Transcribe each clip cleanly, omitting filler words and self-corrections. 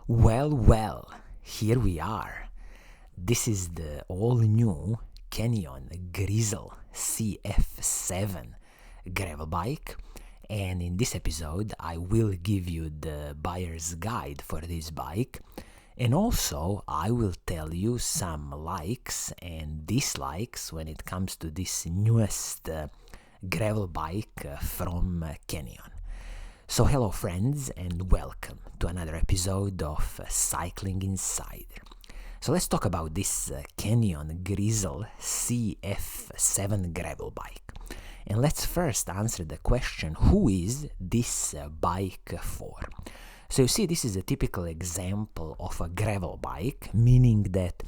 Well, here we are. This is the all-new Canyon Grizl CF7 gravel bike, and in this episode I will give you the buyer's guide for this bike, and also I will tell you some likes and dislikes when it comes to this newest gravel bike from Canyon. So hello friends and welcome to another episode of Cycling Insider. So let's talk about this Canyon Grizl CF7 gravel bike. And let's first answer the question, who is this bike for? So you see, this is a typical example of a gravel bike, meaning that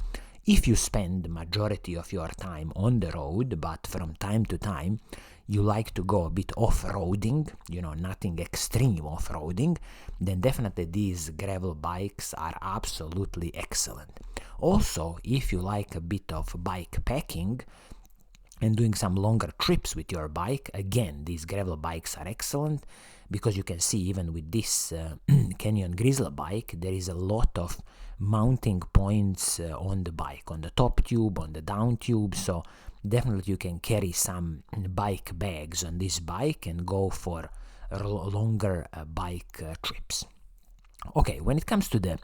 if you spend the majority of your time on the road, but from time to time you like to go a bit off-roading, nothing extreme off-roading, then definitely these gravel bikes are absolutely excellent. Also, if you like a bit of bike packing and doing some longer trips with your bike, again, these gravel bikes are excellent because you can see even with this Canyon Grizl bike, there is a lot of mounting points on the bike, on the top tube, on the down tube, so definitely you can carry some bike bags on this bike and go for longer bike trips. Okay, when it comes to the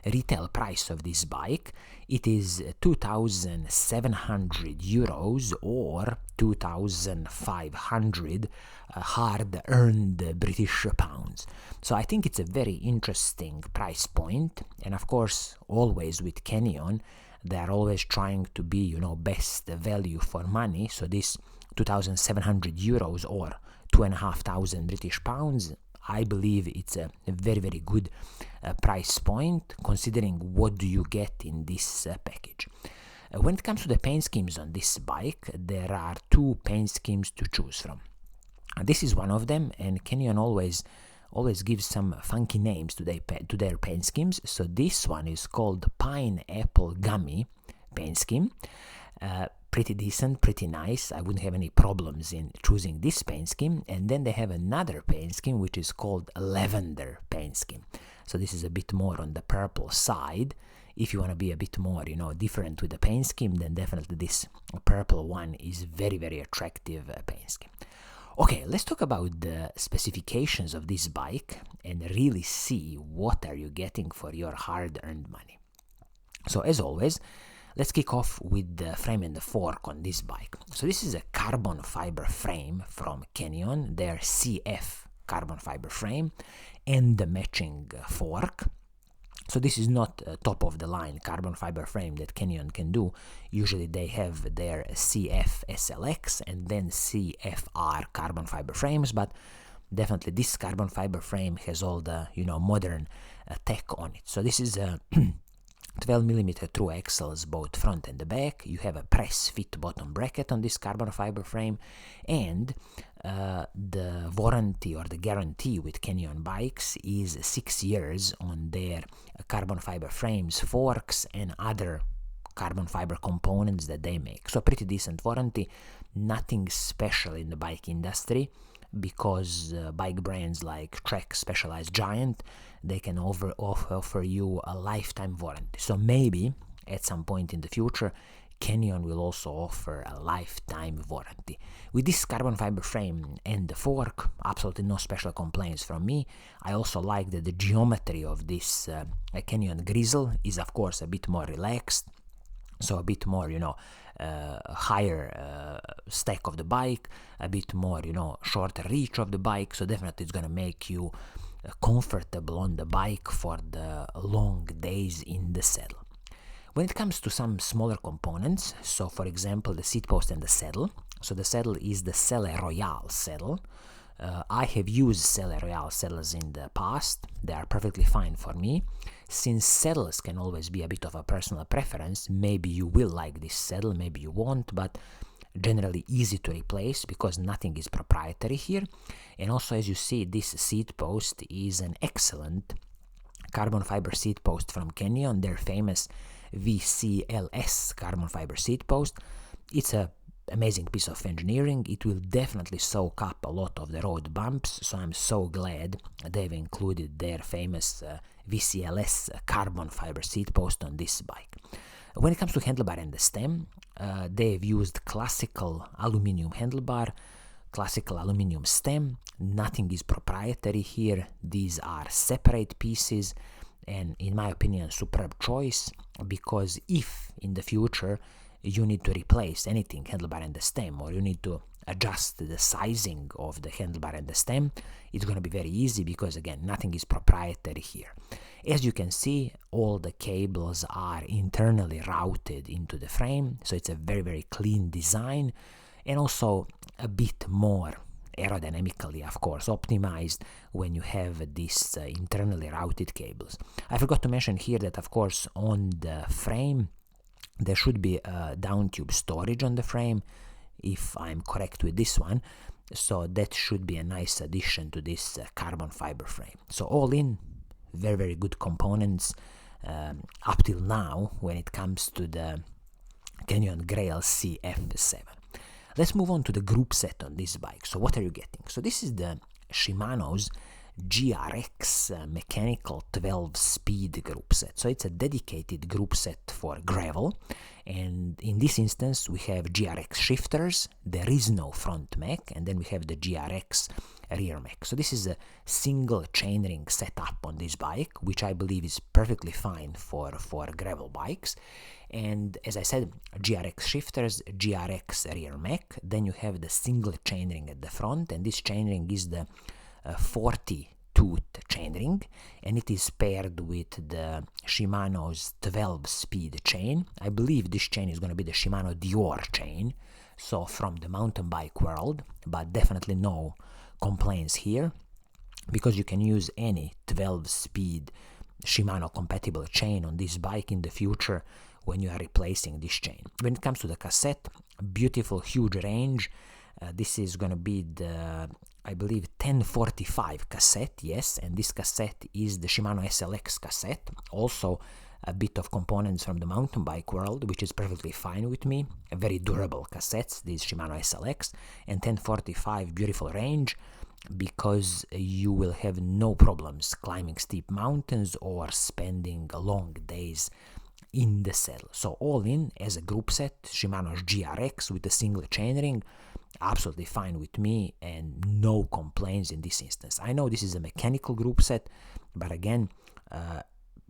retail price of this bike, it is 2,700 euros or 2,500 hard-earned British pounds. So I think it's a very interesting price point, and of course, always with Canyon, they are always trying to be, best value for money. So this 2,700 euros or 2,500 British pounds, I believe it's a very, very good price point, considering what do you get in this package. When it comes to the paint schemes on this bike, there are two paint schemes to choose from. This is one of them, and Canyon always gives some funky names to their paint schemes. So this one is called Pineapple Gummy paint scheme. Pretty decent, pretty nice. I wouldn't have any problems in choosing this paint scheme. And then they have another paint scheme which is called Lavender paint scheme. So this is a bit more on the purple side. If you want to be a bit more, different with the paint scheme, then definitely this purple one is very, very attractive paint scheme. Okay, let's talk about the specifications of this bike and really see what are you getting for your hard-earned money. So as always, let's kick off with the frame and the fork on this bike. So this is a carbon fiber frame from Canyon, their CF carbon fiber frame, and the matching fork. So this is not a top-of-the-line carbon fiber frame that Canyon can do. Usually they have their CF SLX and then CFR carbon fiber frames, but definitely this carbon fiber frame has all the modern tech on it. So this is a 12mm through axles both front and the back. You have a press fit bottom bracket on this carbon fiber frame, and the warranty or the guarantee with Canyon bikes is 6 years on their carbon fiber frames, forks, and other carbon fiber components that they make. So pretty decent warranty, nothing special in the bike industry, because bike brands like Trek, Specialized, Giant, they can offer you a lifetime warranty. So maybe at some point in the future, Canyon will also offer a lifetime warranty. With this carbon fiber frame and the fork, absolutely no special complaints from me. I also like that the geometry of this Canyon Grizl is of course a bit more relaxed, so a bit more, higher stack of the bike, a bit more, shorter reach of the bike, so definitely it's gonna make you comfortable on the bike for the long days in the saddle. When it comes to some smaller components, so for example the seat post and the saddle, so the saddle is the Selle Royale saddle. I have used Selle Royale saddles in the past. They are perfectly fine for me. Since saddles can always be a bit of a personal preference, maybe you will like this saddle, maybe you won't, but generally easy to replace because nothing is proprietary here. And also, as you see, this seat post is an excellent carbon fiber seat post from Canyon, their famous VCLS carbon fiber seat post. It's a amazing piece of engineering. It will definitely soak up a lot of the road bumps, so I'm so glad they've included their famous VCLS carbon fiber seat post on this bike. When it comes to handlebar and the stem, they've used classical aluminum handlebar, classical aluminum stem. Nothing is proprietary here. These are separate pieces, and in my opinion, superb choice, because if in the future you need to replace anything, handlebar and the stem, or you need to adjust the sizing of the handlebar and the stem, it's going to be very easy because, again, nothing is proprietary here. As you can see, all the cables are internally routed into the frame, so it's a very, very clean design, and also a bit more aerodynamically, of course, optimized when you have these internally routed cables. I forgot to mention here that, of course, on the frame, there should be a down tube storage on the frame, if I'm correct with this one, so that should be a nice addition to this carbon fiber frame. So all in, very, very good components up till now when it comes to the Canyon Grizl CF7. Let's move on to the group set on this bike. So what are you getting? So this is the Shimano's GRX mechanical 12-speed group set. So it's a dedicated group set for gravel, and in this instance we have GRX shifters, there is no front mech, and then we have the GRX rear mech. So this is a single chainring setup on this bike, which I believe is perfectly fine for gravel bikes. And as I said, GRX shifters, GRX rear mech, then you have the single chainring at the front, and this chainring is the 40 tooth chainring, and it is paired with the Shimano's 12-speed chain. I believe this chain is going to be the Shimano EUR chain, so from the mountain bike world, but definitely no complaints here, because you can use any 12-speed Shimano compatible chain on this bike in the future when you are replacing this chain. When it comes to the cassette, beautiful huge range. This is going to be the, I believe, 1045 cassette, yes, and this cassette is the Shimano SLX cassette. Also a bit of components from the mountain bike world, which is perfectly fine with me. Very durable cassettes, these Shimano SLX, and 1045 beautiful range, because you will have no problems climbing steep mountains or spending long days in the saddle. So all in, as a group set, Shimano's GRX with a single chainring, absolutely fine with me, and no complaints in this instance. I know this is a mechanical group set, but again,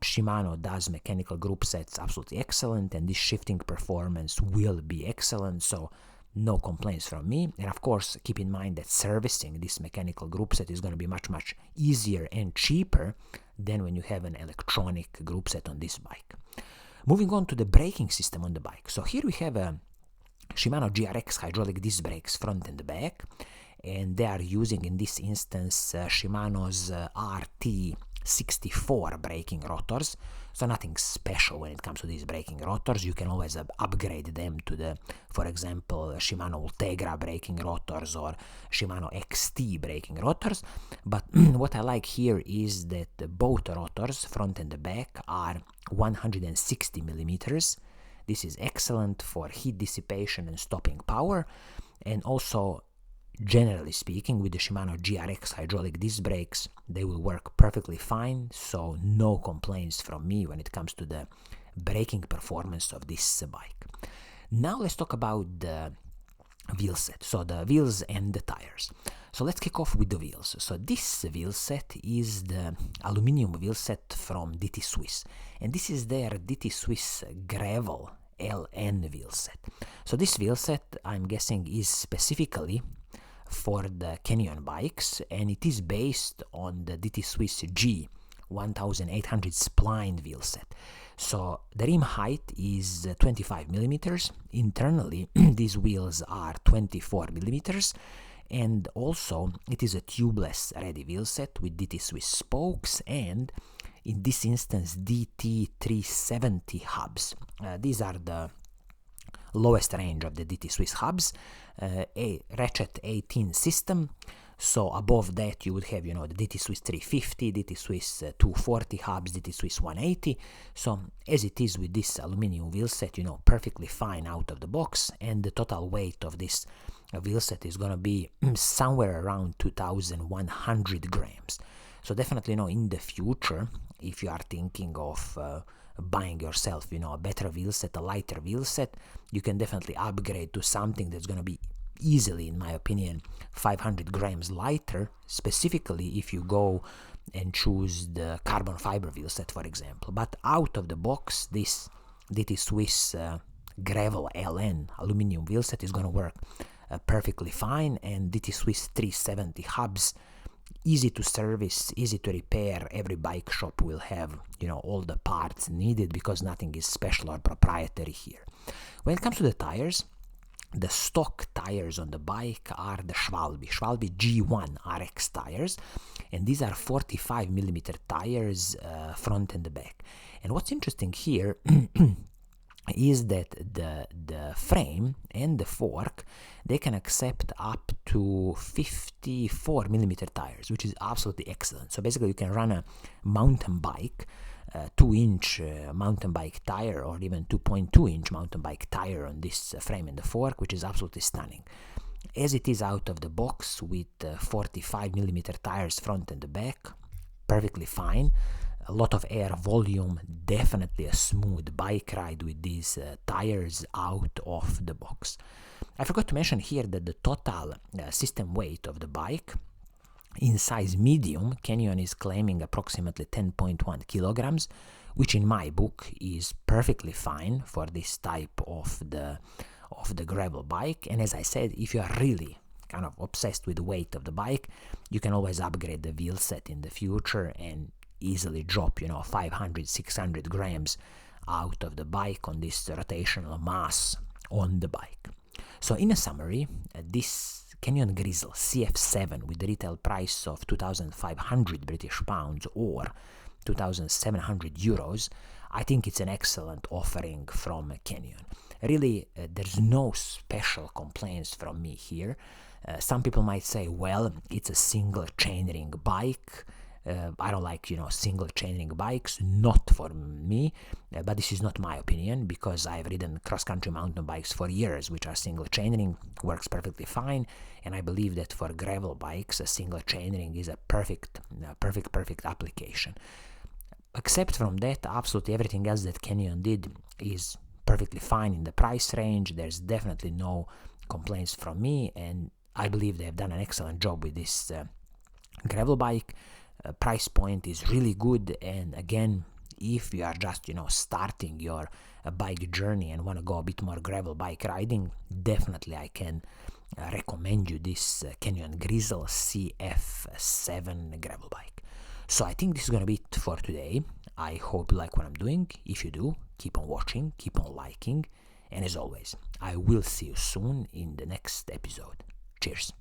Shimano does mechanical group sets absolutely excellent, and this shifting performance will be excellent, so no complaints from me. And of course, keep in mind that servicing this mechanical group set is going to be much, much easier and cheaper than when you have an electronic group set on this bike. Moving on to the braking system on the bike. So here we have a Shimano GRX hydraulic disc brakes front and back, and they are using in this instance Shimano's RT64 braking rotors. So nothing special when it comes to these braking rotors. You can always upgrade them to the, for example, Shimano Ultegra braking rotors or Shimano XT braking rotors. But what I like here is that both rotors, front and the back, are 160 millimeters. This is excellent for heat dissipation and stopping power, and also, generally speaking, with the Shimano GRX hydraulic disc brakes, they will work perfectly fine, so no complaints from me when it comes to the braking performance of this bike. Now let's talk about the wheel set, so the wheels and the tires. So let's kick off with the wheels. So this wheel set is the aluminum wheel set from DT Swiss, and this is their DT Swiss Gravel LN wheel set. So this wheel set, I'm guessing, is specifically for the Canyon bikes, and it is based on the DT Swiss G 1800 spline wheel set. So the rim height is 25 millimeters. Internally, these wheels are 24 millimeters, and also it is a tubeless ready wheel set with DT Swiss spokes, and in this instance DT 370 hubs. These are the lowest range of the DT Swiss hubs, a ratchet 18 system. So above that you would have, the DT Swiss 350, DT Swiss 240 hubs, DT Swiss 180. So as it is with this aluminum wheel set, perfectly fine out of the box, and the total weight of this wheel set is going to be somewhere around 2,100 grams. So definitely, in the future, if you are thinking of buying yourself, a better wheel set, a lighter wheel set, you can definitely upgrade to something that's going to be easily, in my opinion, 500 grams lighter, specifically if you go and choose the carbon fiber wheel set, for example. But out of the box, this DT Swiss Gravel LN aluminum wheel set is going to work perfectly fine, and DT Swiss 370 hubs, easy to service, easy to repair. Every bike shop will have, all the parts needed because nothing is special or proprietary here. When it comes to the tires, the stock tires on the bike are the Schwalbe G1 RX tires, and these are 45 millimeter tires, front and the back. And what's interesting here is that the frame and the fork, they can accept up to 54 millimeter tires, which is absolutely excellent. So basically you can run a mountain bike, 2-inch mountain bike tire, or even 2.2-inch mountain bike tire on this frame and the fork, which is absolutely stunning. As it is out of the box with 45 millimeter tires front and the back, perfectly fine. A lot of air volume, definitely a smooth bike ride with these tires out of the box. I forgot to mention here that the total system weight of the bike, in size medium, Canyon is claiming approximately 10.1 kilograms, which in my book is perfectly fine for this type of the gravel bike. And as I said, if you are really kind of obsessed with the weight of the bike, you can always upgrade the wheel set in the future and easily drop 500-600 grams out of the bike on this rotational mass on the bike. So in a summary, this Canyon Grizl CF7 with the retail price of 2,500 British pounds or 2,700 euros, I think it's an excellent offering from Canyon. Really, there's no special complaints from me here. Some people might say, well, it's a single chainring bike. I don't like, single chainring bikes, not for me, but this is not my opinion, because I've ridden cross-country mountain bikes for years, which are single chainring, works perfectly fine, and I believe that for gravel bikes, a single chainring is a perfect application. Except from that, absolutely everything else that Canyon did is perfectly fine in the price range. There's definitely no complaints from me, and I believe they've done an excellent job with this gravel bike. Price point is really good, and again, if you are just starting your bike journey and want to go a bit more gravel bike riding, definitely I can recommend you this Canyon Grizl CF7 gravel bike. So I think this is gonna be it for today. I hope you like what I'm doing. If you do, keep on watching, keep on liking, and as always, I will see you soon in the next episode. Cheers.